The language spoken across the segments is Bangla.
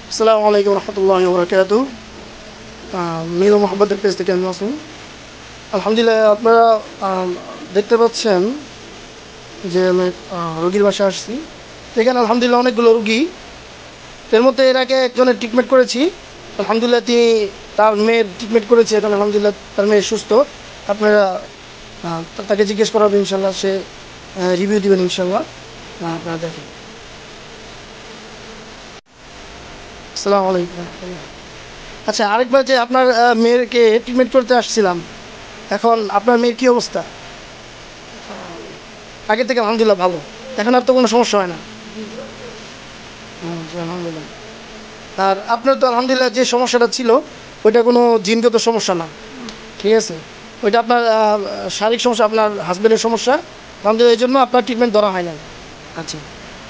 আসসালামু আলাইকুম রহমতুল্লাহি ওয়া বারাকাতুহু। মিলন মোহাম্মদের পেজ থেকে আমি আসুন। আলহামদুলিল্লাহ, আপনারা দেখতে পাচ্ছেন যে আমি রোগীর বাসায় আসছি। এখানে আলহামদুলিল্লাহ অনেকগুলো রুগী, এর মধ্যে এর আগে একজনের ট্রিটমেন্ট করেছি। আলহামদুলিল্লাহ তিনি তার মেয়ের ট্রিটমেন্ট করেছে, এখন আলহামদুলিল্লাহ তার মেয়ে সুস্থ। আপনারা তাকে জিজ্ঞেস করা হবে, ইনশাল্লাহ সে রিভিউ দেবেন ইনশাল্লাহ। আপনারা দেখেন। আসসালামু আলাইকুম। আচ্ছা, আরেকবার যে আপনার মেয়েকে ট্রিটমেন্ট করতে আসছিলাম, এখন আপনার মেয়ের কী অবস্থা? আগে থেকে আলহামদুলিল্লাহ ভালো, এখন আর তো কোনো সমস্যা হয় না। জি, আলহামদুলিল্লাহ। আর আপনার তো আলহামদুলিল্লাহ যে সমস্যাটা ছিল ওইটা কোনো জিনগত সমস্যা না, ঠিক আছে? ওইটা আপনার শারীরিক সমস্যা, আপনার হাজবেন্ডের সমস্যা। আলহামদুলিল্লাহ এই জন্য আপনার ট্রিটমেন্ট ধরা হয় না। আচ্ছা,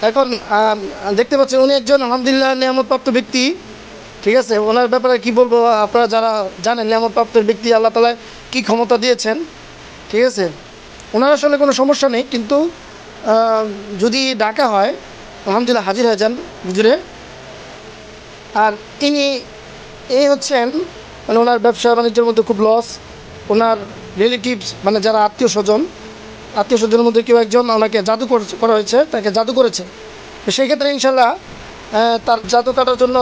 এখন দেখতে পাচ্ছেন উনি একজন আলহামদুলিল্লাহ নিয়ামতপ্রাপ্ত ব্যক্তি, ঠিক আছে? ওনার ব্যাপারে কি বলবো, আপনারা যারা জানেন নিয়ামতপ্রাপ্ত ব্যক্তি আল্লাহ তাআলা কী ক্ষমতা দিয়েছেন, ঠিক আছে? ওনার আসলে কোনো সমস্যা নেই, কিন্তু যদি ডাকা হয় আলহামদুলিল্লাহ হাজির হয়ে যান হুজুরে। আর ইনি এই হচ্ছেন, মানে ওনার ব্যবসা বাণিজ্যের মধ্যে খুব লস। ওনার রিলেটিভস, মানে যারা আত্মীয় স্বজনের মধ্যে কেউ একজন ওনাকে জাদু করা হয়েছে, তাকে জাদু করেছে। তো সেই ক্ষেত্রে ইনশাল্লাহ তার জাদু কাটার জন্য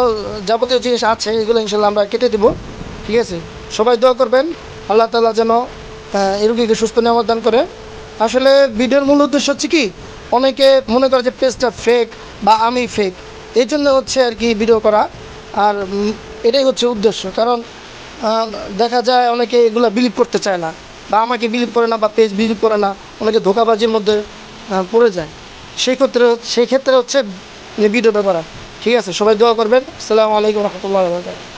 যাবতীয় জিনিস আছে, এগুলো ইনশাল্লাহ আমরা কেটে দেবো, ঠিক আছে? সবাই দোয়া করবেন আল্লাহ তাআলা যেন এই রোগীকে সুস্থ নিয়ামত দান করে। আসলে ভিডিওর মূল উদ্দেশ্য হচ্ছে কি, অনেকে মনে করে যে পেজটা ফেক বা আমি ফেক, এই জন্য হচ্ছে আর কি ভিডিও করা। আর এটাই হচ্ছে উদ্দেশ্য, কারণ দেখা যায় অনেকে এগুলো বিলিভ করতে চায় না, বা আমাকে বিলিভ করে না, বা পেজ বিলিভ করে না, অনেকে ধোঁকাবাজির মধ্যে পড়ে যায়। সেই ক্ষেত্রে হচ্ছে ভিডিও ব্যাপার। ঠিক আছে, সবাই দোয়া করবেন। আসসালামু আলাইকুম রহমতুল্লাহ।